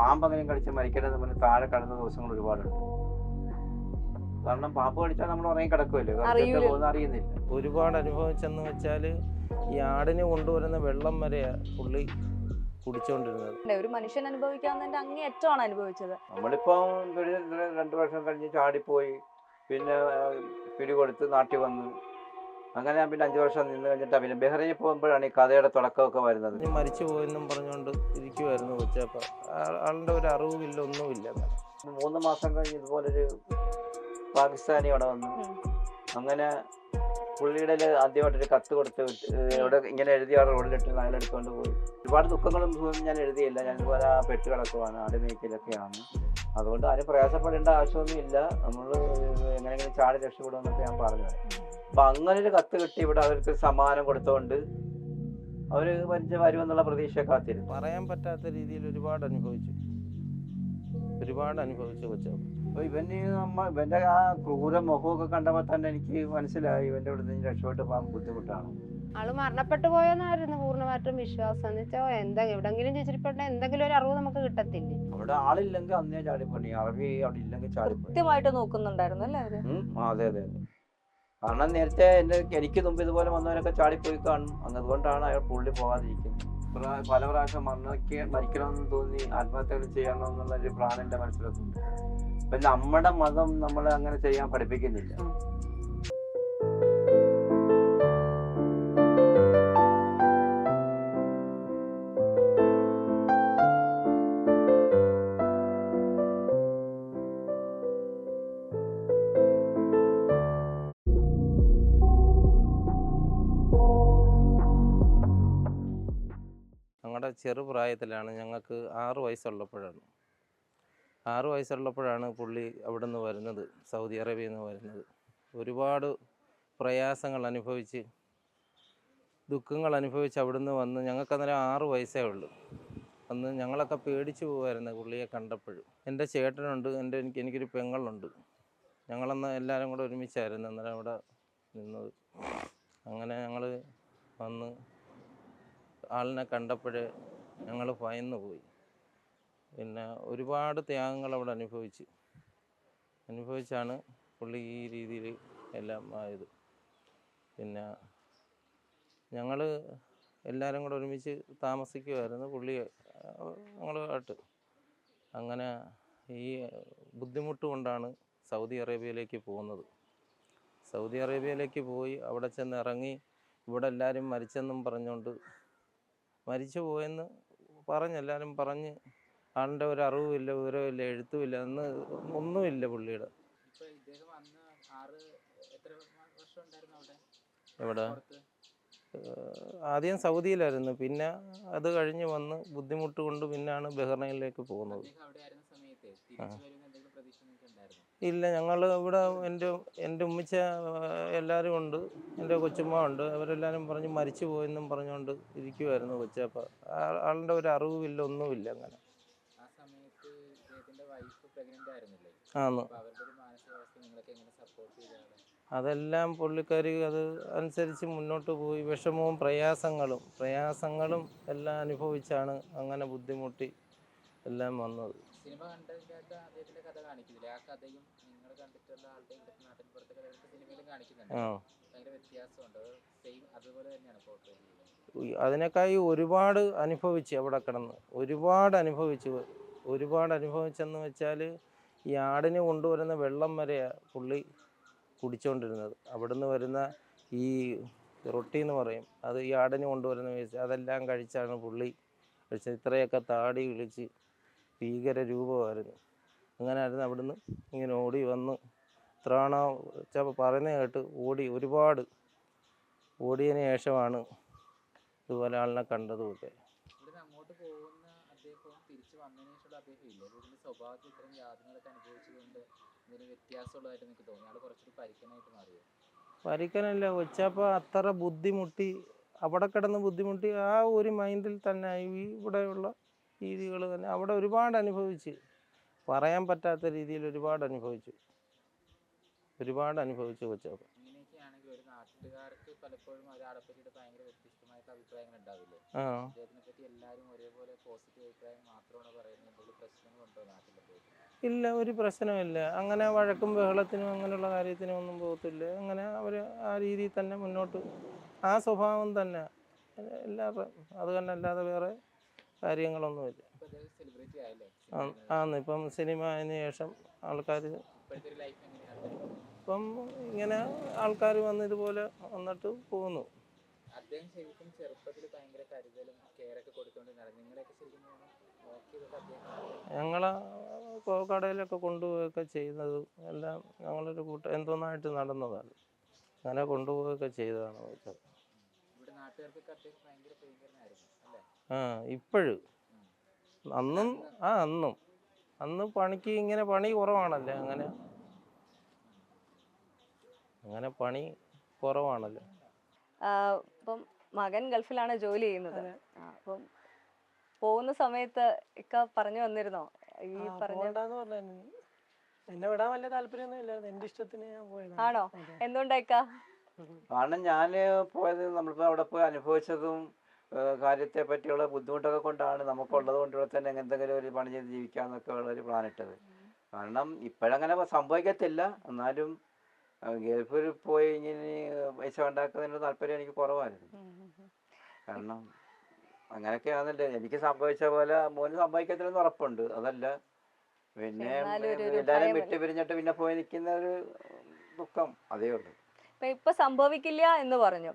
പാമ്പെങ്കിലും കടിച്ച് മരിക്കരുതെന്ന് പറഞ്ഞ് താഴെ കിടന്ന ദിവസങ്ങൾ ഒരുപാടുണ്ട്. കാരണം പാമ്പ് കടിച്ചാൽ നമ്മൾ ഉറങ്ങി കിടക്കുമല്ലോ, കറക്റ്റ് പോകുന്ന അറിയുന്നില്ല. ഒരുപാട് അനുഭവിച്ചെന്ന് വെച്ചാൽ ഈ ആടിന് കൊണ്ടുവരുന്ന വെള്ളം വരെ പുള്ളി കുടിച്ചോണ്ടിരുന്നത്. ഒരു മനുഷ്യൻ അനുഭവിക്കാവുന്നതിന്റെ അങ്ങേയറ്റമാണ് അനുഭവിച്ചത്. നമ്മളിപ്പോ 2 വർഷം കഴിഞ്ഞ് ചാടിപ്പോയി, പിന്നെ പിടികൊടുത്ത് നാട്ടിൽ വന്നു. അങ്ങനെ പിന്നെ 5 വർഷം നിന്ന് കഴിഞ്ഞിട്ട് പിന്നെ ബഹ്റൈനിൽ പോകുമ്പോഴാണ് ഈ കഥയുടെ തുടക്കമൊക്കെ വരുന്നത്. മരിച്ചു പോയെന്നും പറഞ്ഞുകൊണ്ട് ഇരിക്കുമായിരുന്നു കൊച്ചപ്പ. ആളുടെ ഒരു അറിവില്ല, ഒന്നുമില്ല. 3 മാസം കഴിഞ്ഞ് ഇതുപോലൊരു പാകിസ്ഥാനി അവിടെ വന്നു. അങ്ങനെ പുള്ളിയുടെ ആദ്യമായിട്ടൊരു കത്ത് കൊടുത്ത് ഇവിടെ ഇങ്ങനെ എഴുതിയ റോഡിലിട്ട് അയാളെടുത്തുകൊണ്ട് പോയി. ഒരുപാട് ദുഃഖങ്ങളും ഞാൻ എഴുതിയില്ല. ഞാൻ ഇതുപോലെ പെട്ട് കിടക്കുവാണ്, ആട് മേയ്ക്കലൊക്കെയാണ്. അതുകൊണ്ട് ആരും പ്രയാസപ്പെടേണ്ട ആവശ്യമൊന്നും ഇല്ല. നമ്മൾ എങ്ങനെയെങ്കിലും ചാടി രക്ഷപ്പെടുമെന്നൊക്കെ ഞാൻ പറഞ്ഞത്. അപ്പൊ അങ്ങനെ ഒരു കത്ത് കിട്ടി. ഇവിടെ അവർക്ക് സമ്മാനം കൊടുത്തുകൊണ്ട് അവര് വരുമെന്നുള്ള പ്രതീക്ഷ കാത്തിരുന്നു. പറയാൻ പറ്റാത്ത രീതിയിൽ ഒരുപാട് അനുഭവിച്ചു കൊച്ചപ്പ. അപ്പൊ ഇവന്റെ ആ ക്രൂര മുഖമൊക്കെ കണ്ടപ്പോൾ തന്നെ എനിക്ക് മനസ്സിലായി ഇവന്റെ ഇവിടെ നിന്ന് രക്ഷപ്പെട്ട് പോകാൻ ബുദ്ധിമുട്ടാണ്. ആള് മരണപ്പെട്ടു പോയെന്നായിരുന്നു പൂർണ്ണമായിട്ടും വിശ്വാസം. എന്ന് വെച്ചാൽ എവിടെങ്കിലും ചേച്ചിരിപ്പെട്ട എന്തെങ്കിലും ഒരു അറിവ് നമുക്ക് കിട്ടത്തില്ലേ. അവിടെ ആളില്ലെങ്കിൽ അന്നേ ചാടിപ്പണി, അറബി അവിടെ ഇല്ലെങ്കിൽ ചാടിപ്പണി കൃത്യമായിട്ട് നോക്കുന്നുണ്ടായിരുന്നു അല്ലേ അവര്? അതെ അതെ അതെ. കാരണം നേരത്തെ എനിക്ക് മുമ്പ് ഇതുപോലെ വന്നവരൊക്കെ ചാടിപ്പോയി കാണും. അതുകൊണ്ടാണ് അയാൾ പുള്ളി പോകാതിരിക്കുന്നത്. പല പ്രാവശ്യം മരിക്കണമെന്ന് തോന്നി ആത്മഹത്യകൾ ചെയ്യണമെന്നുള്ളൊരു പ്ലാൻ എൻ്റെ മനസ്സിലൊക്കെയുണ്ട്. ഇപ്പൊ നമ്മുടെ മതം നമ്മളെ അങ്ങനെ ചെയ്യാൻ പഠിപ്പിക്കുന്നില്ല. ഞങ്ങളുടെ ചെറുപ്രായത്തിലാണ്, ഞങ്ങൾക്ക് 6 വയസ്സുള്ളപ്പോഴാണ് പുള്ളി അവിടെ നിന്ന് വരുന്നത്, സൗദി അറേബ്യയിൽ നിന്ന് വരുന്നത്. ഒരുപാട് പ്രയാസങ്ങൾ അനുഭവിച്ച്, ദുഃഖങ്ങൾ അനുഭവിച്ച് അവിടെ നിന്ന് വന്ന്. ഞങ്ങൾക്കന്നേരം 6 വയസ്സേ ഉള്ളൂ. അന്ന് ഞങ്ങളൊക്കെ പേടിച്ചു പോകുമായിരുന്നു പുള്ളിയെ കണ്ടപ്പോഴും. എൻ്റെ ചേട്ടനുണ്ട്, എനിക്കൊരു പെങ്ങളുണ്ട്. ഞങ്ങളന്ന് എല്ലാവരും കൂടെ ഒരുമിച്ചായിരുന്നു അന്നേരം അവിടെ നിന്നത്. അങ്ങനെ ഞങ്ങൾ വന്ന് ആളിനെ കണ്ടപ്പോഴേ ഞങ്ങൾ ഭയന്നു പോയി. പിന്നെ ഒരുപാട് ത്യാഗങ്ങൾ അവിടെ അനുഭവിച്ചാണ് പുള്ളി ഈ രീതിയിൽ എല്ലാം ആയത്. പിന്നെ ഞങ്ങൾ എല്ലാവരും കൂടെ ഒരുമിച്ച് താമസിക്കുമായിരുന്നു ഞങ്ങളുമായിട്ട്. അങ്ങനെ ഈ ബുദ്ധിമുട്ട് കൊണ്ടാണ് സൗദി അറേബ്യയിലേക്ക് പോകുന്നത്. സൗദി അറേബ്യയിലേക്ക് പോയി അവിടെ ചെന്ന് ഇറങ്ങി ഇവിടെ എല്ലാവരും മരിച്ചെന്നും പറഞ്ഞുകൊണ്ട്, മരിച്ചു പോയെന്ന് എല്ലാവരും പറഞ്ഞ്, ആളിൻ്റെ ഒരു അറിവുമില്ല, വിവരമില്ല, എഴുത്തുമില്ല, ഒന്നുമില്ല പുള്ളിയുടെ. എവിടെ? ആദ്യം സൗദിയിലായിരുന്നു, പിന്നെ അത് കഴിഞ്ഞ് വന്ന് ബുദ്ധിമുട്ട് കൊണ്ട് പിന്നാണ് ബഹ്റൈനിലേക്ക് പോകുന്നത്. ഇല്ല, ഞങ്ങൾ ഇവിടെ എൻ്റെ ഉമ്മിച്ച എല്ലാവരും ഉണ്ട്, എൻ്റെ കൊച്ചുമ്മ ഉണ്ട്. അവരെല്ലാവരും പറഞ്ഞ് മരിച്ചു പോയെന്നും പറഞ്ഞുകൊണ്ട് ഇരിക്കുമായിരുന്നു കൊച്ചപ്പ. ആളിൻ്റെ ഒരു അറിവുമില്ല, ഒന്നുമില്ല. അങ്ങനെ ആന്ന് അതെല്ലാം പുള്ളിക്കാരി അത് അനുസരിച്ച് മുന്നോട്ട് പോയി. വിഷമവും പ്രയാസങ്ങളും എല്ലാം അനുഭവിച്ചാണ് അങ്ങനെ ബുദ്ധിമുട്ടി എല്ലാം വന്നത്. അതിനേക്കായി ഒരുപാട് അനുഭവിച്ച് അവിടെ കിടന്ന് ഒരുപാട് അനുഭവിച്ചെന്ന് വെച്ചാൽ ഈ ആടിന് കൊണ്ടുവരുന്ന വെള്ളം വരെ പുള്ളി കുടിച്ചുകൊണ്ടിരുന്നത്. അവിടുന്ന് വരുന്ന ഈ റൊട്ടി എന്ന് പറയും, അത് ഈ ആടിന് കൊണ്ടുവരുന്ന വേസ്റ്റ്, അതെല്ലാം കഴിച്ചാണ് പുള്ളി കഴിച്ചത്. ഇത്രയൊക്കെ താടി വിളിച്ച് ഭീകര രൂപമായിരുന്നു. അങ്ങനെ ആയിരുന്നു. അവിടുന്ന് ഇങ്ങനെ ഓടി വന്ന് എത്രയാണോ പറയുന്നത് കേട്ട് ഒരുപാട് ഓടിയതിന് ശേഷമാണ് ഇതുപോലെ ആളിനെ കണ്ടതുമൊക്കെ. പരിക്കനല്ല, കൊച്ചപ്പ അത്ര ബുദ്ധിമുട്ടി, അവിടെ കിടന്ന് ബുദ്ധിമുട്ടി. ആ ഒരു മൈൻഡിൽ തന്നെ ഇവിടെയുള്ള രീതികൾ തന്നെ അവിടെ ഒരുപാട് അനുഭവിച്ച്, പറയാൻ പറ്റാത്ത രീതിയിൽ ഒരുപാട് അനുഭവിച്ചു കൊച്ചപ്പ. ഇല്ല, ഒരു പ്രശ്നമില്ല. അങ്ങനെ വഴക്കും ബഹളത്തിനും അങ്ങനെയുള്ള കാര്യത്തിനും ഒന്നും പോകത്തില്ല. അങ്ങനെ അവർ ആ രീതിയിൽ തന്നെ മുന്നോട്ട്, ആ സ്വഭാവം തന്നെ എല്ലാവരും അത് തന്നെ, അല്ലാതെ വേറെ കാര്യങ്ങളൊന്നുമില്ല. ആന്ന് ഇപ്പം സിനിമ ആയതിനു ശേഷം ആൾക്കാർ ഇപ്പം ഇങ്ങനെ ആൾക്കാർ വന്ന് ഇതുപോലെ വന്നിട്ട് പോകുന്നു. അദ്ദേഹം ശരിക്കും ചെറുപ്പത്തിൽ ഭയങ്കര കരുതലും കെയറൊക്കെ കൊടുത്തോണ്ടിരുന്നത്. നിങ്ങളെയൊക്കെ ശരിക്കും നോക്കിയതൊക്കെ അദ്ദേഹം. ഞങ്ങളെ കടയിലൊക്കെ കൊണ്ടുപോവുകയൊക്കെ ചെയ്യുന്നത് എല്ലാം ഞങ്ങളൊരു എന്തോന്നായിട്ട് നടന്നതാണ്. അങ്ങനെ കൊണ്ടുപോവുകയൊക്കെ ചെയ്തതാണ്. ഇവിടെ നാട്ടുകാർക്കൊക്കെ അദ്ദേഹം ഭയങ്കര പ്രിയങ്കരനായിരുന്നു അല്ലേ? ഇപ്പോഴും അന്നും അന്ന് പണിക്ക് ഇങ്ങനെ പണി കുറവാണല്ലേ, അങ്ങനെ പണി കുറവാണല്ലോ. ഇപ്പം മകൻ ഗൾഫിലാണ് ജോലി ചെയ്യുന്നത്. അപ്പം പോകുന്ന സമയത്ത് ഇക്ക പറഞ്ഞു വന്നിരുന്നോ ഈ പോകണ്ടെന്ന് പറഞ്ഞു? എന്നെ വിടാൻ വലിയ താല്പര്യമൊന്നും ഇല്ലായിരുന്നു. എന്റെ ഇഷ്ടത്തിന് ഞാൻ പോയതാണ്. ആണോ? എന്തുകൊണ്ടാ ഇക്ക? കാരണം ഞാൻ പോയത് നമ്മളിപ്പോ അവിടെ പോയി അനുഭവിച്ചതും കാര്യത്തെ പറ്റിയുള്ള ബുദ്ധിമുട്ടൊക്കെ കൊണ്ടാണ്, നമുക്കുള്ളത് കൊണ്ട് ഇവിടെ തന്നെ എന്തെങ്കിലും ഒരു പണി ചെയ്ത് ജീവിക്കാന്നൊക്കെ ഉള്ള ഒരു പ്ലാൻ ഇട്ടത്. കാരണം ഇപ്പോഴങ്ങനെ സംഭവിക്കത്തില്ല, എന്നാലും ഗൾഫിൽ പോയി ഇങ്ങനെ പൈസ ഉണ്ടാക്കുന്നതിനുള്ള താല്പര്യം എനിക്ക് കുറവായിരുന്നു. കാരണം അങ്ങനെയൊക്കെയാണല്ലേ എനിക്ക് സംഭവിച്ച പോലെ മോന് സംഭവിക്കത്തില്ലെന്ന് ഉറപ്പുണ്ട്. അതല്ല പിന്നെ എല്ലാരും വിട്ടു പിരിഞ്ഞിട്ട് പിന്നെ പോയി നിൽക്കുന്ന ഒരു ദുഃഖം, അതേ ഉള്ളൂ. ഇപ്പൊ സംഭവിക്കില്ല എന്ന് പറഞ്ഞു,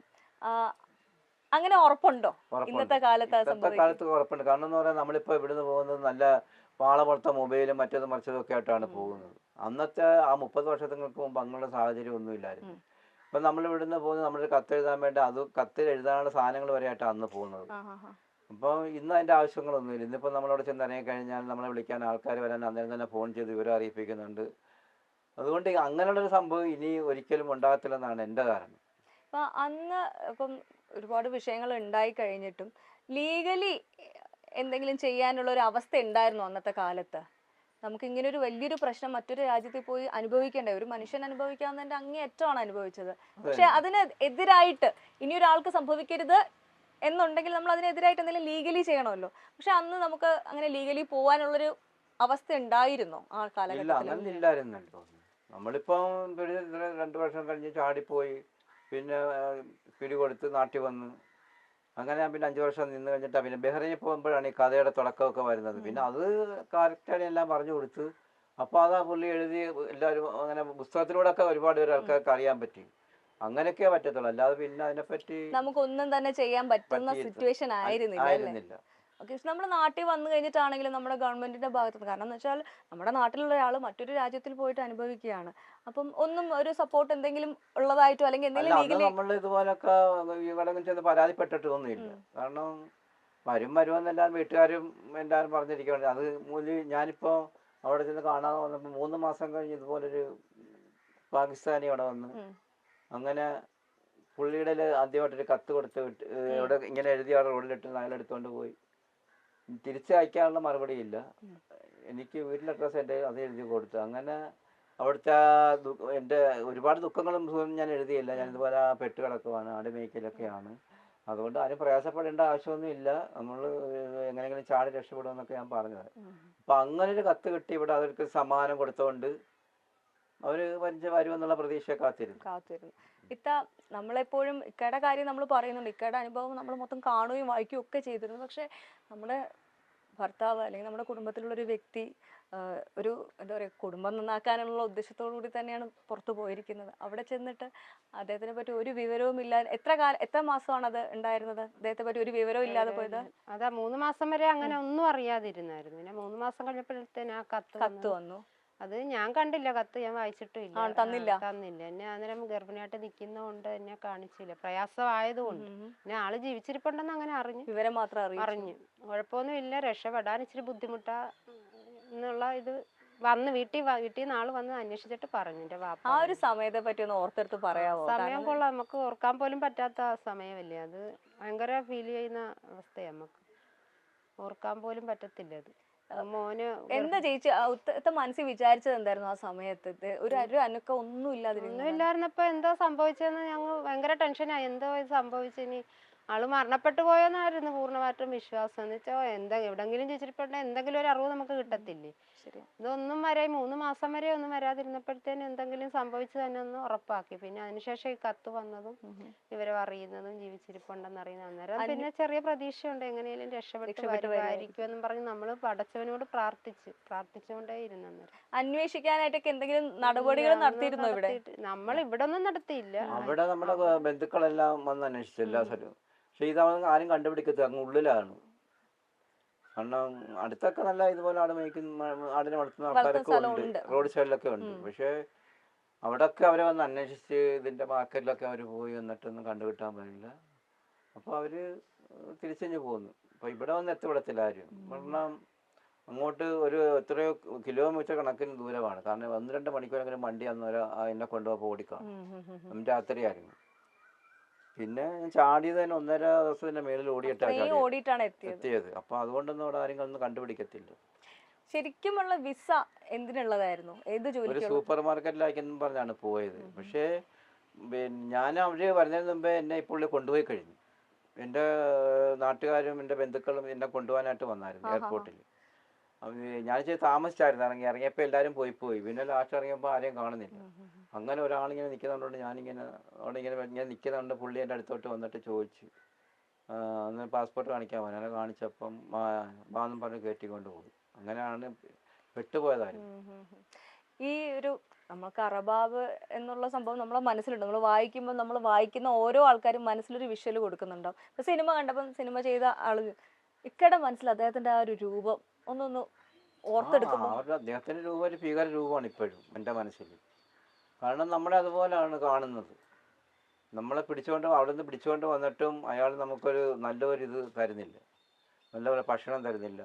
അങ്ങനെ ഉറപ്പുണ്ടോ? ഇന്നത്തെ കാലത്ത് ഉറപ്പുണ്ട്. കാരണം എന്ന് പറയാൻ നമ്മളിപ്പോ ഇവിടുന്ന് പോകുന്നത് നല്ല പാള പോലത്തെ മൊബൈലും മറ്റേതും മറിച്ചതും ഒക്കെ ആയിട്ടാണ് പോകുന്നത്. അന്നത്തെ ആ 30 വർഷങ്ങൾക്ക് മുമ്പ് അങ്ങനെയുള്ള സാഹചര്യം ഒന്നും ഇല്ലായിരുന്നു. ഇപ്പൊ നമ്മൾ ഇവിടുന്ന് പോകുന്നത് നമ്മളൊരു കത്ത് എഴുതാൻ വേണ്ടി, അത് കത്തിൽ എഴുതാനുള്ള സാധനങ്ങൾ വരെ ആയിട്ടാണ് അന്ന് പോകുന്നത്. അപ്പോൾ ഇന്ന് അതിന്റെ ആവശ്യങ്ങളൊന്നുമില്ല. ഇന്നിപ്പോ നമ്മളവിടെ ചെന്ന് ഇറങ്ങി കഴിഞ്ഞാൽ നമ്മളെ വിളിക്കാൻ ആൾക്കാർ വരാൻ അന്നേരം തന്നെ ഫോൺ ചെയ്ത് വിവരം അറിയിപ്പിക്കുന്നുണ്ട്. അതുകൊണ്ട് അങ്ങനെയുള്ളൊരു സംഭവം ഇനി ഒരിക്കലും ഉണ്ടാകത്തില്ലെന്നാണ് എൻ്റെ ധാരണ. അപ്പൊ അന്ന് ഇപ്പം ഒരുപാട് വിഷയങ്ങൾ ഉണ്ടായി കഴിഞ്ഞിട്ടും ലീഗലി എന്തെങ്കിലും ചെയ്യാനുള്ള ഒരു അവസ്ഥ ഉണ്ടായിരുന്നു അന്നത്തെ കാലത്ത്? നമുക്ക് ഇങ്ങനെ ഒരു വലിയൊരു പ്രശ്നം മറ്റൊരു രാജ്യത്തിൽ പോയി അനുഭവിക്കേണ്ട, ഒരു മനുഷ്യൻ അനുഭവിക്കാവുന്നതിന്റെ അങ്ങേയറ്റമാണ് അനുഭവിച്ചത്. പക്ഷെ അതിന് എതിരായിട്ട് ഇനി ഒരാൾക്ക് സംഭവിക്കരുത് എന്നുണ്ടെങ്കിൽ നമ്മൾ അതിനെതിരായിട്ട് എന്തെങ്കിലും ലീഗലി ചെയ്യണമല്ലോ. പക്ഷെ അന്ന് നമുക്ക് അങ്ങനെ ലീഗലി പോവാനുള്ളൊരു അവസ്ഥ ഉണ്ടായിരുന്നോ ആ കാലഘട്ടത്തിൽ? നമ്മളിപ്പം 2 വർഷം കഴിഞ്ഞ് ചാടിപ്പോയി, പിന്നെ പിടികൊടുത്ത് നാട്ടിൽ വന്ന്, അങ്ങനെ പിന്നെ 5 വർഷം നിന്ന് കഴിഞ്ഞിട്ടാണ് പിന്നെ ബഹ്റൈനിൽ പോകുമ്പോഴാണ് ഈ കഥയുടെ തുടക്കമൊക്കെ വരുന്നത്. പിന്നെ അത് കറക്റ്റാണ് എല്ലാം പറഞ്ഞു കൊടുത്ത്. അപ്പോൾ അതാ പുള്ളി എഴുതി എല്ലാവരും അങ്ങനെ പുസ്തകത്തിലൂടെ ഒക്കെ ഒരുപാട് പേര് ആൾക്കാർക്ക് അറിയാൻ പറ്റി. അങ്ങനെയൊക്കെ പറ്റത്തുള്ളൂ, അല്ലാതെ പിന്നെ അതിനെപ്പറ്റി നമുക്കൊന്നും തന്നെ ചെയ്യാൻ പറ്റുന്ന സിറ്റുവേഷൻ ആയിരുന്നില്ല. ഓക്കെ, നമ്മൾ നാട്ടിൽ വന്നു കഴിഞ്ഞിട്ടാണെങ്കിലും നമ്മുടെ ഗവൺമെന്റിന്റെ ഭാഗത്ത്, കാരണം എന്ന് വെച്ചാൽ നമ്മുടെ നാട്ടിലുള്ള ഒരാൾ മറ്റൊരു രാജ്യത്തിൽ പോയിട്ട് അനുഭവിക്കുകയാണ്. അപ്പം ഒന്നും ഒരു സപ്പോർട്ട് എന്തെങ്കിലും ഉള്ളതായിട്ടോ അല്ലെങ്കിൽ എന്തെങ്കിലും നമ്മൾ ഇതുപോലൊക്കെ ഇവിടെ ചെന്ന് പരാതിപ്പെട്ടിട്ടൊന്നുമില്ല. കാരണം വരുമെന്നെല്ലാം വീട്ടുകാരും എല്ലാവരും പറഞ്ഞിരിക്കുകയാണ്. അത് മൂലം ഞാനിപ്പോൾ അവിടെ ചെന്ന് കാണാതെ വന്നപ്പോൾ 3 മാസം കഴിഞ്ഞ് ഇതുപോലൊരു പാകിസ്ഥാനി അവിടെ വന്ന്, അങ്ങനെ പുള്ളിയുടെ ആദ്യമായിട്ടൊരു കത്ത് കൊടുത്ത് വിട്ട്, ഇവിടെ ഇങ്ങനെ എഴുതി അവിടെ റോഡിലിട്ട് അയാളെടുത്തോണ്ട് പോയി. തിരിച്ച് അയക്കാനുള്ള മറുപടി ഇല്ല. എനിക്ക് വീട്ടിലെ അഡ്രസ്സ് എൻ്റെ അത് എഴുതി കൊടുത്തു. അങ്ങനെ അവിടുത്തെ എൻ്റെ ഒരുപാട് ദുഃഖങ്ങളും ഞാൻ എഴുതിയില്ല. ഞാൻ ഇതുപോലെ പെട്ട് കിടക്കുവാണ്, ആട് മേയ്ക്കലൊക്കെയാണ്. അതുകൊണ്ട് ആരും പ്രയാസപ്പെടേണ്ട ആവശ്യമൊന്നും ഇല്ല, നമ്മൾ എങ്ങനെയെങ്കിലും ചാടി രക്ഷപ്പെടുമെന്നൊക്കെ ഞാൻ പറഞ്ഞത്. അപ്പം അങ്ങനൊരു കത്ത് കിട്ടി. ഇവിടെ അവർക്ക് സമ്മാനം കൊടുത്തുകൊണ്ട് അവർ വരുമെന്നുള്ള പ്രതീക്ഷ കാത്തിരുന്നു. ഇത്ത നമ്മളെപ്പോഴും ഇക്കയുടെ കാര്യം നമ്മൾ പറയുന്നുണ്ട്, ഇക്കയുടെ അനുഭവം നമ്മൾ മൊത്തം കാണുകയും വായിക്കുകയും ഒക്കെ ചെയ്തിരുന്നു. പക്ഷെ നമ്മുടെ ഭർത്താവ് അല്ലെങ്കിൽ നമ്മുടെ കുടുംബത്തിലുള്ളൊരു വ്യക്തി ഒരു എന്താ പറയുക, കുടുംബം നന്നാക്കാനുള്ള ഉദ്ദേശത്തോടു കൂടി തന്നെയാണ് പുറത്തു പോയിരിക്കുന്നത്. അവിടെ ചെന്നിട്ട് അദ്ദേഹത്തിനെ പറ്റി ഒരു വിവരവും ഇല്ല. എത്ര മാസമാണ് അത് ഉണ്ടായിരുന്നത്? അദ്ദേഹത്തെ പറ്റി ഒരു വിവരവും ഇല്ലാതെ പോയത്? അതാ 3 മാസം വരെ അങ്ങനെ ഒന്നും അറിയാതിരുന്നായിരുന്നു. പിന്നെ 3 മാസം കഴിഞ്ഞപ്പോഴത്തേന് ആ കത്ത് വന്നു. അത് ഞാൻ കണ്ടില്ല, കത്ത് ഞാൻ വായിച്ചിട്ടും ഇല്ല. തന്നില്ല. എന്നെ അന്നേരം ഗർഭിണിയായിട്ട് നിൽക്കുന്നതുകൊണ്ട് എന്നെ കാണിച്ചില്ല, പ്രയാസമായതുകൊണ്ട്. പിന്നെ ആള് ജീവിച്ചിരിപ്പുണ്ടെന്ന് അങ്ങനെ വിവരം മാത്രം അറിഞ്ഞു. കുഴപ്പമൊന്നും ഇല്ല, രക്ഷപ്പെടാൻ ഇച്ചിരി ബുദ്ധിമുട്ടാ എന്നുള്ള ഇത് വന്ന് വീട്ടിൽ നിന്ന് ആള് വന്ന് അന്വേഷിച്ചിട്ട് പറഞ്ഞു എന്റെ വാപ്പ. ആ ഒരു സമയത്തെ പറ്റി ഒന്ന് ഓർത്തെടുത്ത് പറയാമോ? സമയം കൊള്ളാം, നമുക്ക് ഓർക്കാൻ പോലും പറ്റാത്ത സമയമല്ലേ അത്. ഭയങ്കര ഫീൽ ചെയ്യുന്ന അവസ്ഥയാണ്, നമുക്ക് ഓർക്കാൻ പോലും പറ്റത്തില്ല അത്. മോന് എന്താ ചേച്ചി മനസ്സിൽ വിചാരിച്ചത് എന്തായിരുന്നു ആ സമയത്ത്? ഒരു അനക്കം ഒന്നും ഇല്ലാതിരുന്നപ്പോ എന്താ സംഭവിച്ചതെന്ന് ഞങ്ങൾ ഭയങ്കര ടെൻഷനായി. എന്തോ സംഭവിച്ചിനി ആള് മരണപ്പെട്ടു പോയെന്നായിരുന്നു പൂർണ്ണമായിട്ടും വിശ്വാസം. എന്ന് വെച്ചാൽ എവിടെങ്കിലും ചോദിച്ചിട്ടുണ്ടെ എന്തെങ്കിലും ഒരു അറിവ് നമുക്ക് കിട്ടത്തില്ലേ. ശരി. ഇതൊന്നും വരെ 3 മാസം വരെ ഒന്നും വരാതിരുന്നപ്പോഴത്തേനും എന്തെങ്കിലും സംഭവിച്ചു തന്നെ ഒന്ന് ഉറപ്പാക്കി. പിന്നെ അതിനുശേഷം ഈ കത്ത് വന്നതും വിവരം അറിയുന്നതും ജീവിച്ചിരിപ്പുണ്ടെന്ന് അറിയുന്നത്. അന്നേരം പിന്നെ ചെറിയ പ്രതീക്ഷയുണ്ട് എങ്ങനെയും രക്ഷപ്പെട്ട് വരുമായിരിക്കും എന്നും പറഞ്ഞ് നമ്മള് പടച്ചവനോട് പ്രാർത്ഥിച്ചുകൊണ്ടേ ഇരുന്നു. അന്നേരം അന്വേഷിക്കാനായിട്ടൊക്കെ എന്തെങ്കിലും നടപടികൾ നടത്തിയിരുന്നോ ഇവിടെ? നമ്മൾ ഇവിടെ ഒന്നും നടത്തിയില്ല. അവിടെ നമ്മുടെ ബന്ധുക്കളെല്ലാം വന്ന് അന്വേഷിച്ചു എല്ലാ സ്ഥലവും. പക്ഷെ ഇതവൻ ആരും കണ്ടുപിടിക്കത്തില്ല, അങ്ങ് ഉള്ളിലാണ്. കാരണം അടുത്തൊക്കെ നല്ല ഇതുപോലെ ആട് മേയ്ക്കുന്ന ആടിനെ വളർത്തുന്ന ആൾക്കാരൊക്കെ ഉണ്ട്, റോഡ് സൈഡിലൊക്കെ ഉണ്ട്. പക്ഷെ അവിടെയൊക്കെ അവരെ വന്ന് അന്വേഷിച്ച് ഇതിന്റെ മാർക്കറ്റിലൊക്കെ അവർ പോയി എന്നിട്ടൊന്നും കണ്ടുകിട്ടാൻ പറ്റില്ല. അപ്പോൾ അവര് തിരിച്ചു പോന്നു. അപ്പൊ ഇവിടെ വന്ന് എത്തിപ്പെടത്തില്ല ആരും. കാരണം അങ്ങോട്ട് ഒരു എത്രയോ കിലോമീറ്റർ കണക്കിന് ദൂരമാണ്. കാരണം 1-2 മണിക്കൂറെങ്കിലും വണ്ടി അന്നേരം എന്നെ കൊണ്ടുപോയി ഓടിക്കാണ്. നമ്മുടെ രാത്രിയായിരുന്നു. പിന്നെ ഞാൻ ചാടിയത് തന്നെ 1.5 ദിവസത്തിന്റെ മേളിൽ ഓടിയിട്ടാണ് എത്തിയത്. അപ്പൊ അതുകൊണ്ടൊന്നും അവിടെ ആരും ഒന്നും കണ്ടുപിടിക്കത്തില്ല. ശരിക്കുമുള്ള വിസ എന്തിനുള്ളതായിരുന്നു? ഏത് ജോലി? ഒരു സൂപ്പർ മാർക്കറ്റിലാക്കെന്നും പറഞ്ഞാണ് പോയത്. പക്ഷേ ഞാൻ അവര് വരുന്നതിന് മുമ്പേ എന്നെ ഇപ്പോൾ കൊണ്ടുപോയി കഴിഞ്ഞു. എൻ്റെ നാട്ടുകാരും എൻ്റെ ബന്ധുക്കളും എന്നെ കൊണ്ടുപോകാനായിട്ട് വന്നായിരുന്നു എയർപോർട്ടിൽ. ഞാൻ താമസിച്ചായിരുന്നു ഇറങ്ങിയപ്പോൾ എല്ലാവരും പോയി. പിന്നെ ലാസ്റ്റ് ഇറങ്ങിയപ്പോൾ ആരെയും കാണുന്നില്ല. അങ്ങനെ ഒരാളിങ്ങനെ നിൽക്കുന്നുണ്ട്. ഞാനിങ്ങനെ അവിടെ ഇങ്ങനെ നിൽക്കുന്നുണ്ട്. പുള്ളി എൻ്റെ അടുത്തോട്ട് വന്നിട്ട് ചോദിച്ചു, അന്ന് പാസ്പോർട്ട് കാണിക്കാൻ പറഞ്ഞു. അങ്ങനെ കാണിച്ചപ്പം വാന്നും പറഞ്ഞ് കയറ്റിക്കൊണ്ട് പോയി. അങ്ങനെയാണ് പെട്ടുപോയതായിരുന്നു. ഈ ഒരു നമുക്ക് അറബാബ് എന്നുള്ള സംഭവം നമ്മളെ മനസ്സിലുണ്ട്. നമ്മൾ വായിക്കുമ്പോൾ നമ്മൾ വായിക്കുന്ന ഓരോ ആൾക്കാരും മനസ്സിലൊരു വിഷ്വൽ കൊടുക്കുന്നുണ്ടാവും. ഇപ്പൊ സിനിമ കണ്ടപ്പം സിനിമ ചെയ്ത ആള് ഇക്കടെ മനസ്സിൽ അദ്ദേഹത്തിന്റെ ആ ഒരു രൂപം ഒന്നൊന്ന് ഓർത്തെടുക്കുമ്പോൾ അദ്ദേഹത്തിന്റെ രൂപം ഒരു ഭീകര രൂപമാണ് ഇപ്പോഴും എൻ്റെ മനസ്സിൽ. കാരണം നമ്മളെ അതുപോലെയാണ് കാണുന്നത്. നമ്മളെ അവിടെ നിന്ന് പിടിച്ചുകൊണ്ട് വന്നിട്ടും അയാൾ നമുക്കൊരു നല്ലൊരു ഇത് തരുന്നില്ല, നല്ലപോലെ ഭക്ഷണം തരുന്നില്ല,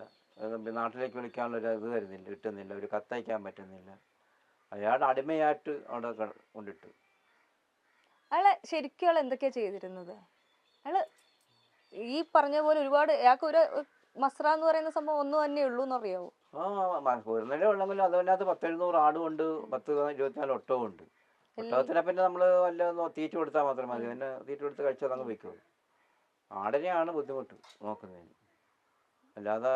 നാട്ടിലേക്ക് വിളിക്കാനുള്ള ഇത് തരുന്നില്ല, കിട്ടുന്നില്ല, ഒരു കത്തയക്കാൻ പറ്റുന്നില്ല. അയാളുടെ അടിമയായിട്ട് അവിടെ കൊണ്ടിട്ടു. അയാളെ ശരിക്കും അയാൾ എന്തൊക്കെയാ ചെയ്തിരുന്നത്? അയാള് ഈ പറഞ്ഞ പോലെ ഒരുപാട് അയാൾക്ക് ഒരു മസ്ര എന്ന് പറയുന്ന സംഭവം ഒന്നും തന്നെ ഉള്ളൂ എന്നറിയാവോ? ഒരു നില ഉള്ളെങ്കിലും അതിനകത്ത് 10-700 ആടുമുണ്ട്, 10-24 ഒട്ടവും ഉണ്ട്. ഒട്ടകത്തിനെ പിന്നെ നമ്മൾ വല്ല തീറ്റ കൊടുത്താൽ മാത്രം മതി. പിന്നെ തീറ്റ കൊടുത്ത് കഴിച്ചാൽ അങ്ങ് വയ്ക്കുള്ളൂ. ആടിനെയാണ് ബുദ്ധിമുട്ട് നോക്കുന്നതിന്. അല്ലാതെ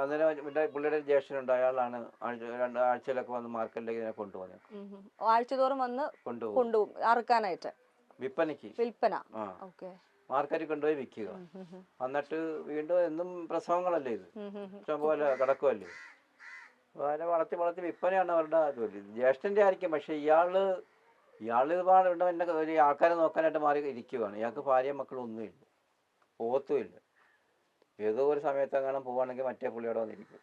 അന്നേരം എൻ്റെ പുള്ളിയുടെ ജ്യേഷ്ഠനുണ്ട്, അയാളാണ് ആഴ്ചയിലൊക്കെ വന്ന് മാർക്കറ്റിലേക്ക് ഇതിനെ കൊണ്ടുപോകുന്നത്. ആഴ്ചതോറും വന്ന് കൊണ്ടുപോകും അറുക്കാനായിട്ട്, വിൽപ്പന. മാർക്കറ്റിൽ കൊണ്ടുപോയി വിൽക്കുക. എന്നിട്ട് വീണ്ടും എന്നും പ്രസവങ്ങളല്ലേ, ഇത് ഇഷ്ടംപോലെ കിടക്കുമല്ലേ. അതിനെ വളർത്തി വിൽപ്പനയാണ് അവരുടെ ജോലി. ജ്യേഷ്ഠൻ്റെ ആയിരിക്കും. പക്ഷെ ഇയാള് ഒരുപാട് എന്നെ ഒരു ആൾക്കാരെ നോക്കാനായിട്ട് മാറി ഇരിക്കുകയാണ്. ഇയാൾക്ക് ഭാര്യയും മക്കളൊന്നുമില്ല, പോത്തുമില്ല. ഏതോ ഒരു സമയത്ത് അങ്ങനെ പോവുകയാണെങ്കിൽ മറ്റേ പുള്ളിയോടെ വന്നിരിക്കും.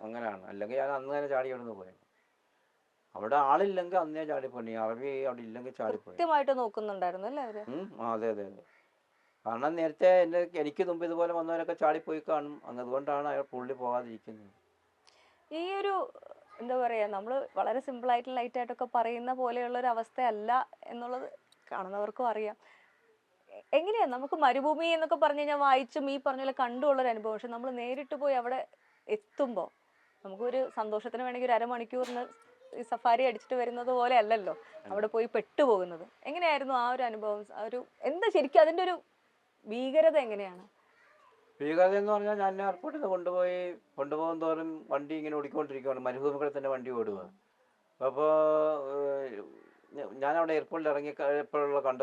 അങ്ങനെയാണ്. അല്ലെങ്കിൽ ഞാൻ അന്ന് തന്നെ ചാടി അവിടെ നിന്ന് പോയത്. അവിടെ ആളില്ലെങ്കിൽ അന്നേ ചാടിപ്പോയി. അറബി അവിടെ ഇല്ലെങ്കിൽ ചാടിപ്പോയി. നോക്കുന്നുണ്ടായിരുന്നു അല്ലേ അവര്? അതെ. കാരണം നേരത്തെ എനിക്ക് മുമ്പ് ഇതുപോലെ വന്നവരൊക്കെ ചാടിപ്പോയി കാണും. അതുകൊണ്ടാണ് അയാൾ പുള്ളി പോകാതിരിക്കുന്നത്. ഈ ഒരു എന്താ പറയാ, നമ്മള് വളരെ സിമ്പിൾ ആയിട്ട് ലൈറ്റ് ആയിട്ടൊക്കെ പറയുന്ന പോലെയുള്ള ഒരു അവസ്ഥയല്ല എന്നുള്ളത് കാണുന്നവർക്കും അറിയാം. എങ്ങനെയാ നമുക്ക് മരുഭൂമി എന്നൊക്കെ പറഞ്ഞു കഴിഞ്ഞാൽ വായിച്ചും ഈ പറഞ്ഞ പോലെ കണ്ടുള്ളൊരു അനുഭവം. പക്ഷെ നമ്മൾ നേരിട്ട് പോയി അവിടെ എത്തുമ്പോൾ നമുക്കൊരു സന്തോഷത്തിന് വേണമെങ്കിൽ ഒരു അരമണിക്കൂറിന് ഈ സഫാരി അടിച്ചിട്ട് വരുന്നത് പോലെ അല്ലല്ലോ അവിടെ പോയി പെട്ടുപോകുന്നത്. എങ്ങനെയായിരുന്നു ആ ഒരു അനുഭവം? എന്താ ശരിക്കും അതിന്റെ ഒരു ഭീകരത എങ്ങനെയാണ്? ഭീകരത എന്ന് പറഞ്ഞാൽ ഞാൻ എയർപോർട്ടിൽ നിന്ന് കൊണ്ടുപോകും തോറും വണ്ടി ഇങ്ങനെ ഓടിക്കൊണ്ടിരിക്കുകയാണ്. മരുഭൂമികളിൽ തന്നെ വണ്ടി ഓടുക. അപ്പോൾ ഞാനവിടെ എയർപോർട്ടിൽ ഇറങ്ങിയപ്പോഴുള്ള കണ്ട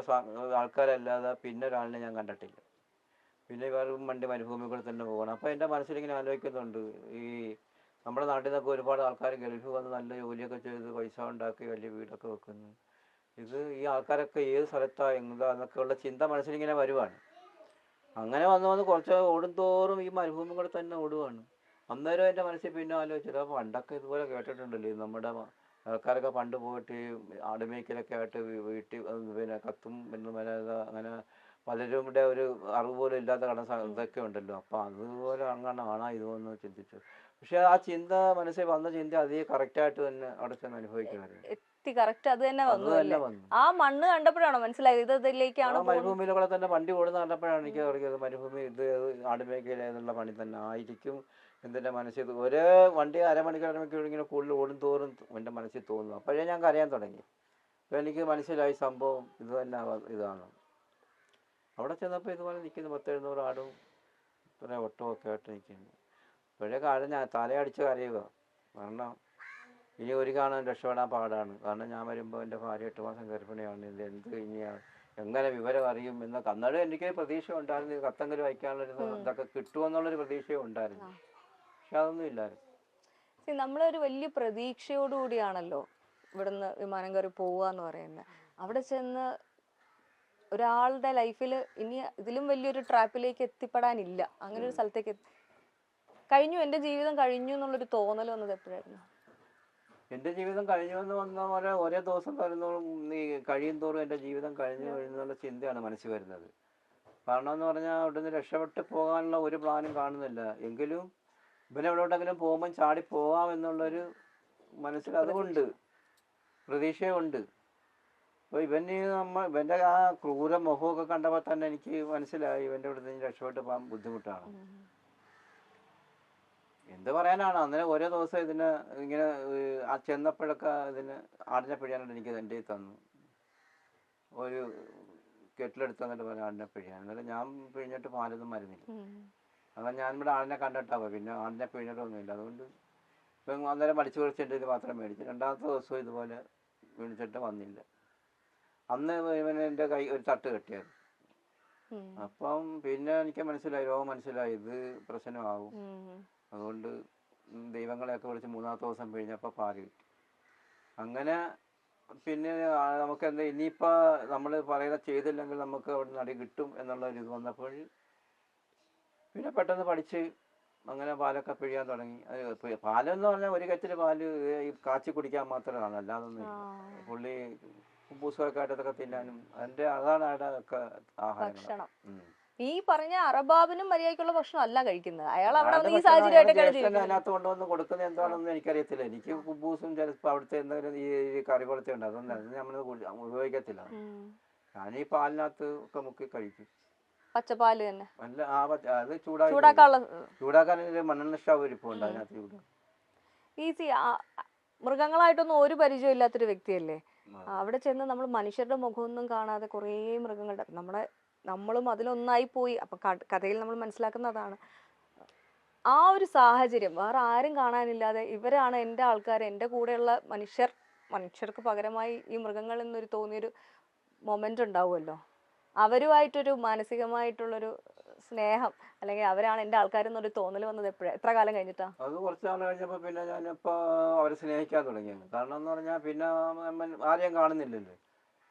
ആൾക്കാരല്ലാതെ പിന്നെ ഒരാളിനെ ഞാൻ കണ്ടിട്ടില്ല. പിന്നെ വേറും വണ്ടി മരുഭൂമികളിൽ തന്നെ പോകണം. അപ്പോൾ എൻ്റെ മനസ്സിലിങ്ങനെ ആലോചിക്കുന്നുണ്ട്, ഈ നമ്മുടെ നാട്ടിൽ നിന്നൊക്കെ ഒരുപാട് ആൾക്കാർ ഗൾഫിൽ വന്ന് നല്ല ജോലിയൊക്കെ ചെയ്ത് പൈസ ഉണ്ടാക്കി വലിയ വീടൊക്കെ വെക്കുന്നു. ഈ ആൾക്കാരൊക്കെ ഏത് സ്ഥലത്താണ് എന്നൊക്കെയുള്ള ചിന്ത മനസ്സിലിങ്ങനെ വരുവാണ്. അങ്ങനെ വന്ന് കുറച്ച് ഓടും തോറും ഈ മരുഭൂമികളിൽ തന്നെ ഓടുവാണ്. അന്നേരം എൻ്റെ മനസ്സിൽ പിന്നെ ആലോചിച്ചത്, അപ്പോൾ പണ്ടൊക്കെ ഇതുപോലെ കേട്ടിട്ടുണ്ടല്ലോ, നമ്മുടെ ആൾക്കാരൊക്കെ പണ്ട് പോയിട്ട് ആടുമേക്കലൊക്കെ ആയിട്ട് വീട്ടിൽ പിന്നെ കത്തും പിന്നെ അങ്ങനെ പലരുടെ ഒരു അറിവ് പോലും ഇല്ലാത്ത ഇതൊക്കെ ഉണ്ടല്ലോ. അപ്പം അതുപോലെ അങ്ങനെ ആണോ ഇതൊന്ന് ചിന്തിച്ചു. പക്ഷെ ആ ചിന്ത മനസ്സിൽ വന്ന ചിന്ത അതേ കറക്റ്റായിട്ട് തന്നെ അവിടെ ചെന്ന് അനുഭവിക്കുമായിരുന്നു. അത് തന്നെ വന്നു. ആ മണ്ണ് കണ്ടപ്പോഴാണോ മനസ്സിലായത് ഇതിലേക്കാണ്? മരുഭൂമിയിലൂടെ തന്നെ വണ്ടി ഓടുന്ന കണ്ടപ്പോഴാണ് എനിക്ക് അറിയത് മരുഭൂമി ഇത് ആടുമേക്കല എന്നുള്ള പണി തന്നെ ആയിരിക്കും എൻ്റെ മനസ്സിൽ. ഒരേ വണ്ടി അരമണിക്കൂർ ഇങ്ങനെ കൂടുതൽ ഓടും തോറും എൻ്റെ മനസ്സിൽ തോന്നുന്നു. അപ്പോഴേ ഞാൻ കരയാൻ തുടങ്ങി. അപ്പോൾ എനിക്ക് മനസ്സിലായി സംഭവം ഇത് തന്നെ ഇതാണ്. അവിടെ ചെന്നപ്പോൾ ഇതുപോലെ നിൽക്കുന്നു 10-700 ആടും കുറേ ഒട്ടമൊക്കെ ആയിട്ട് നിൽക്കുന്നു. ഇപ്പോഴേ ഞാൻ തലയടിച്ച് കരയുക. കാരണം ഇനി ഒരു കാണാൻ രക്ഷപ്പെടാൻ പാടാണ്. കാരണം ഞാൻ വരുമ്പോൾ എൻ്റെ ഭാര്യ 8 മാസം ഗർഭിണിയാണ്. ഇത് എന്ത് ഇനിയാണ്, എങ്ങനെ വിവരം അറിയും എന്നൊക്കെ. അന്നേരം എനിക്ക് പ്രതീക്ഷ ഉണ്ടായിരുന്നു, ഇത് കത്തെങ്കിലും അയക്കാനുള്ളൊരു ഇതൊക്കെ കിട്ടുമെന്നുള്ളൊരു പ്രതീക്ഷയും ഉണ്ടായിരുന്നു. പക്ഷെ അതൊന്നും ഇല്ലായിരുന്നു. നമ്മളൊരു വലിയ പ്രതീക്ഷയോടുകൂടിയാണല്ലോ ഇവിടുന്ന് വിമാനം കയറി പോവുക എന്ന് പറയുന്നത്. അവിടെ ചെന്ന് ഒരാളുടെ ലൈഫിൽ ഇനി ഇതിലും വലിയൊരു ട്രാപ്പിലേക്ക് എത്തിപ്പെടാനില്ല. അങ്ങനെ ഒരു സ്ഥലത്തേക്ക് കഴിഞ്ഞു, എൻ്റെ ജീവിതം കഴിഞ്ഞു എന്നുള്ളൊരു തോന്നൽ വന്നത് എപ്പോഴായിരുന്നു? എൻ്റെ ജീവിതം കഴിഞ്ഞുവെന്ന് വന്ന പോലെ ഓരോ ദിവസം കഴിയും തോറും എൻ്റെ ജീവിതം കഴിഞ്ഞു എന്നുള്ള ചിന്തയാണ് മനസ്സിൽ വരുന്നത്. കാരണം എന്ന് പറഞ്ഞാൽ അവിടുന്ന് രക്ഷപ്പെട്ട് പോകാനുള്ള ഒരു പ്ലാനും കാണുന്നില്ല. എങ്കിലും ഇവനെ എവിടെയോട്ടെങ്കിലും പോകുമ്പം ചാടി പോകാം എന്നുള്ളൊരു മനസ്സിൽ അതുകൊണ്ട് പ്രതീക്ഷയുണ്ട്. അപ്പോൾ ഇവൻ്റെ ആ ക്രൂര മുഖമൊക്കെ കണ്ടപ്പോൾ തന്നെ എനിക്ക് മനസ്സിലായി ഇവൻ്റെ ഇവിടെ നിന്ന് രക്ഷപ്പെട്ട് പോകാൻ ബുദ്ധിമുട്ടാണ്. എന്ത് പറയാനാണ്, അന്നേരം ഓരോ ദിവസം ഇതിന് ഇങ്ങനെ ചെന്നപ്പോഴൊക്കെ ഇതിന് ആടിനെ പിഴിയാനായിട്ട് എനിക്ക് എൻ്റെ തന്നു. ഒരു കെട്ടിലെടുത്ത് എന്നിട്ട് പറയാം ആടിനെ പിഴിയാൻ. എന്നാലും ഞാൻ പിഴിഞ്ഞിട്ട് പാലൊന്നും മരുന്നില്ല. അതാണ് ഞാനിവിടെ ആടിനെ കണ്ടിട്ടാവുക. പിന്നെ ആടിനെ പിഴിഞ്ഞിട്ടൊന്നുമില്ല. അതുകൊണ്ട് ഇപ്പം അന്നേരം മടിച്ചു കുറിച്ചിട്ട് ഇത് മാത്രം മേടിച്ചു. രണ്ടാമത്തെ ദിവസവും ഇതുപോലെ മേടിച്ചിട്ട് വന്നില്ല. അന്ന് ഇവന് എൻ്റെ കൈ ഒരു തട്ട് കെട്ടിയായിരുന്നു. അപ്പം പിന്നെ എനിക്ക് മനസ്സിലായി, രോഗം മനസ്സിലായി, ഇത് പ്രശ്നമാകും. അതുകൊണ്ട് ദൈവങ്ങളെയൊക്കെ വിളിച്ച് 3-ാമത്തെ ദിവസം പിഴിഞ്ഞപ്പോൾ പാല് കിട്ടി. അങ്ങനെ പിന്നെ നമുക്ക് എന്താ ഇനിയിപ്പോൾ നമ്മൾ പറയുന്ന ചെയ്തില്ലെങ്കിൽ നമുക്ക് അവിടെ നിന്ന് അടി കിട്ടും എന്നുള്ള ഒരു ഇത് വന്നപ്പോൾ പിന്നെ പെട്ടെന്ന് പഠിച്ച് അങ്ങനെ പാലൊക്കെ പിഴിയാൻ തുടങ്ങി. പാലെന്ന് പറഞ്ഞാൽ ഒരു കറ്റിൽ പാല് കാച്ചി കുടിക്കാൻ മാത്രമാണ്, അല്ലാതൊന്നും പുള്ളി കുബൂസൊക്കെ ആയിട്ടൊക്കെ തിന്നാനും അതാണ് അവിടെ ഒക്കെ ആഹാരം. ഈ പറഞ്ഞ അറബാബിനും മര്യാദക്കുള്ള ഭക്ഷണം അല്ല കഴിക്കുന്നത്. അയാൾ അവിടെ ഈ സാഹചര്യമായിട്ട് അതിനകത്ത് കൊണ്ടുവന്ന് കൊടുക്കുന്നത് എന്താണെന്ന് എനിക്കറിയത്തില്ല. എനിക്ക് കുബൂസും ചിലപ്പോൾ അവിടുത്തെ എന്തെങ്കിലും ഈ കറി പോലത്തെ ഉണ്ട്, അതൊന്നും നമ്മൾ ഉപയോഗിക്കത്തില്ല. ഞാൻ ഈ പാലിനകത്ത് ഒക്കെ മുക്കി കഴിക്കും. പച്ചപ്പാല് തന്നെ അല്ല, അത് ചൂടാക്കാൻ മണ്ണെണ്ണ സ്റ്റവ് ഇരിപ്പുണ്ട് അതിനകത്ത് ചൂട്. ഈസി. മൃഗങ്ങളായിട്ടൊന്നും ഒരു പരിചയം ഇല്ലാത്തൊരു വ്യക്തിയല്ലേ. അവിടെ ചെന്ന് നമ്മൾ മനുഷ്യരുടെ മുഖമൊന്നും കാണാതെ കുറേ മൃഗങ്ങളുടെ നമ്മളും അതിലൊന്നായി പോയി. അപ്പം കഥയിൽ നമ്മൾ മനസ്സിലാക്കുന്നതാണ് ആ ഒരു സാഹചര്യം. വേറെ ആരും കാണാനില്ലാതെ ഇവരാണ് എൻ്റെ ആൾക്കാർ, എൻ്റെ കൂടെയുള്ള മനുഷ്യർക്ക് പകരമായി ഈ മൃഗങ്ങൾ എന്നൊരു തോന്നിയൊരു മൊമെൻ്റ് ഉണ്ടാവുമല്ലോ. അവരുമായിട്ടൊരു മാനസികമായിട്ടുള്ളൊരു സ്നേഹം, അല്ലെങ്കിൽ അവരാണ് എൻ്റെ ആൾക്കാരെന്നൊരു തോന്നൽ വന്നത് എപ്പോഴാണ്, എത്ര കാലം കഴിഞ്ഞിട്ടാ? അത് കുറച്ച് നാൾ കഴിഞ്ഞപ്പോൾ പിന്നെ ഞാനിപ്പോൾ അവരെ സ്നേഹിക്കാൻ തുടങ്ങിയത്. കാരണം എന്ന് പറഞ്ഞാൽ പിന്നെ ആരെയും കാണുന്നില്ലല്ലോ.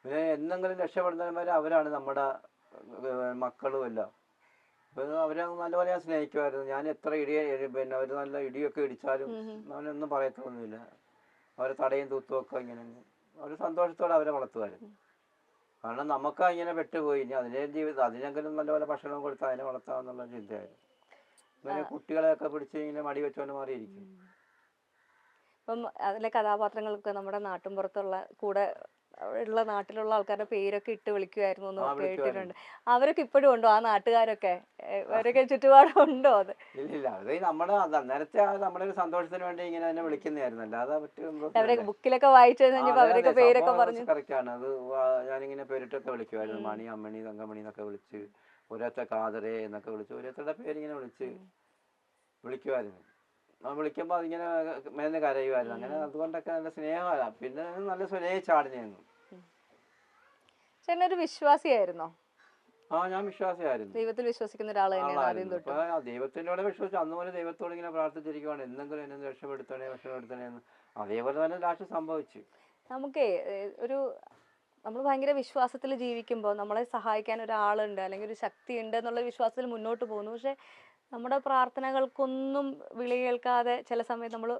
പിന്നെ എന്തെങ്കിലും രക്ഷപ്പെടുന്നവരെ അവരാണ് നമ്മുടെ മക്കളും എല്ലാം. അപ്പം അവരെ നല്ലപോലെ ഞാൻ സ്നേഹിക്കുമായിരുന്നു. ഞാൻ എത്ര പിന്നെ അവർ നല്ല ഇടിയൊക്കെ ഇടിച്ചാലും അവനൊന്നും പറയത്തൊന്നുമില്ല. അവരെ തടയും തൂത്തുമൊക്കെ ഇങ്ങനെ അവർ സന്തോഷത്തോടെ അവരെ വളർത്തുമായിരുന്നു. കാരണം നമുക്ക് ഇങ്ങനെ പെട്ടുപോയി, ഇനി അതിനെങ്കിലും നല്ലപോലെ ഭക്ഷണം കൊടുത്താൽ അതിനെ വളർത്താമെന്നുള്ള ചിന്തയായിരുന്നു. പിന്നെ കുട്ടികളെയൊക്കെ പിടിച്ച് ഇങ്ങനെ മടി വെച്ചോണ്ട് മാറിയിരിക്കും. ഇപ്പം അതിലെ കഥാപാത്രങ്ങൾക്ക് നമ്മുടെ നാട്ടിൻപുറത്തുള്ള കൂടെ ഉള്ള നാട്ടിലുള്ള ആൾക്കാരുടെ പേരൊക്കെ ഇട്ട് വിളിക്കുമായിരുന്നു എന്ന് കേട്ടിട്ടുണ്ട്. അവരൊക്കെ ഇപ്പോഴും ഉണ്ടോ, ആ നാട്ടുകാരൊക്കെ അവരൊക്കെ ചുറ്റുപാടുണ്ടോ? അത് ഇല്ല, അത് നേരത്തെ നമ്മുടെ ഒരു സന്തോഷത്തിന് വേണ്ടി ഇങ്ങനെ തന്നെ വിളിക്കുന്നതായിരുന്നു, അല്ലാതെ ബുക്കിലൊക്കെ വായിച്ചു കഴിഞ്ഞപ്പോൾ അവരൊക്കെ പേരൊക്കെ പറഞ്ഞു. കറക്റ്റാണ്. അത് ഞാനിങ്ങനെ പേരിട്ടൊക്കെ വിളിക്കുമായിരുന്നു. മണി, അമ്മണി, തങ്കമണി എന്നൊക്കെ വിളിച്ച്, ഓരോരുത്തർ കാതറേ എന്നൊക്കെ വിളിച്ച് ഓരോരുത്തരുടെ പേരിങ്ങനെ വിളിക്കുമായിരുന്നു. വിളിക്കുമ്പോൾ അതിങ്ങനെ മേന്ന് കരയുമായിരുന്നു. അങ്ങനെ അതുകൊണ്ടൊക്കെ നല്ല സ്നേഹമാണ്. പിന്നെ നല്ല സ്നേഹിച്ചാടിനായിരുന്നു. ചേട്ടനൊരു വിശ്വാസിയായിരുന്നോ? ഞാൻ വിശ്വാസിയായിരുന്നു. ദൈവത്തിൽ വിശ്വസിക്കുന്ന ഒരാളായിരുന്നു. ദൈവത്തിനോട് വിശ്വസിച്ചു. അന്ന് പോലെ ദൈവത്തോട് ഇങ്ങനെ പ്രാർത്ഥിച്ചിരിക്കുവാണ്, എന്തെങ്കിലും എന്നെ രക്ഷപ്പെടുത്തണേ എന്ന്. അതേപോലെ തന്നെ ലാസ്റ്റ് സംഭവിച്ചു. നമുക്കേ നമ്മൾ ഭയങ്കര വിശ്വാസത്തിൽ ജീവിക്കുമ്പോൾ നമ്മളെ സഹായിക്കാൻ ഒരാളുണ്ട്, അല്ലെങ്കിൽ ഒരു ശക്തി ഉണ്ട് എന്നുള്ള വിശ്വാസത്തിൽ മുന്നോട്ട് പോകുന്നു. പക്ഷെ നമ്മുടെ പ്രാർത്ഥനകൾക്കൊന്നും വിളി കേൾക്കാതെ ചില സമയത്ത് നമ്മൾ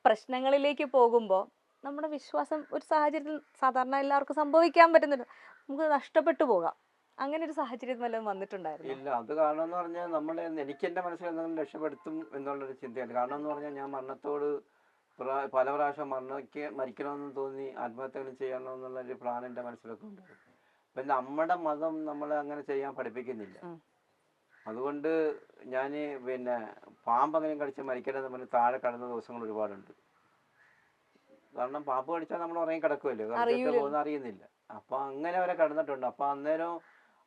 പ്രശ്നങ്ങളിലേക്ക് പോകുമ്പോൾ നമ്മുടെ വിശ്വാസം ഒരു സാഹചര്യത്തിൽ സാധാരണ എല്ലാവർക്കും സംഭവിക്കാൻ പറ്റുന്നുണ്ട്, നമുക്ക് നഷ്ടപ്പെട്ടു പോകാം. അങ്ങനെ ഒരു സാഹചര്യം വല്ലതും വന്നിട്ടുണ്ടായിരുന്നു? ഇല്ല, അത് കാരണം എന്ന് പറഞ്ഞാൽ എനിക്ക് എൻ്റെ മനസ്സിൽ എന്തെങ്കിലും രക്ഷപ്പെടുത്തും എന്നുള്ളൊരു ചിന്തയാണ്. കാരണം എന്ന് പറഞ്ഞാൽ ഞാൻ മരണത്തോട് പല പ്രാവശ്യം മരിക്കണമെന്ന് തോന്നി ആത്മഹത്യകൾ ചെയ്യണമെന്നുള്ളൊരു പ്ലാൻ എൻ്റെ മനസ്സിലൊക്കെ ഉണ്ട്. അപ്പം നമ്മുടെ മതം നമ്മളെ അങ്ങനെ ചെയ്യാൻ പഠിപ്പിക്കുന്നില്ല. അതുകൊണ്ട് ഞാൻ പിന്നെ പാമ്പെങ്കിലും കടിച്ച് മരിക്കണമെന്ന് പറഞ്ഞ് താഴെ കടന്ന ദിവസങ്ങൾ ഒരുപാടുണ്ട്. കാരണം പാമ്പ് കടിച്ചാൽ നമ്മൾ ഉറങ്ങി കിടക്കുമല്ലോ, പോകുന്ന അറിയുന്നില്ല. അപ്പം അങ്ങനെ വരെ കിടന്നിട്ടുണ്ട്. അപ്പം അന്നേരം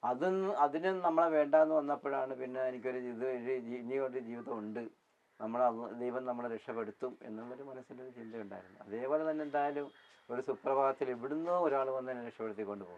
അതിനും നമ്മളെ വേണ്ടാന്ന് വന്നപ്പോഴാണ് പിന്നെ എനിക്കൊരു ഇനിയൊരു ജീവിതം ഉണ്ട്, ദൈവം നമ്മളെ രക്ഷപ്പെടുത്തും എന്നുള്ളൊരു മനസ്സിലൊരു ചിന്ത ഉണ്ടായിരുന്നു. അതേപോലെ തന്നെ എന്തായാലും ഒരു സുപ്രഭാതത്തിൽ ഇവിടുന്ന് ഒരാൾ വന്ന് എന്നെ രക്ഷപ്പെടുത്തിക്കൊണ്ട് പോകും.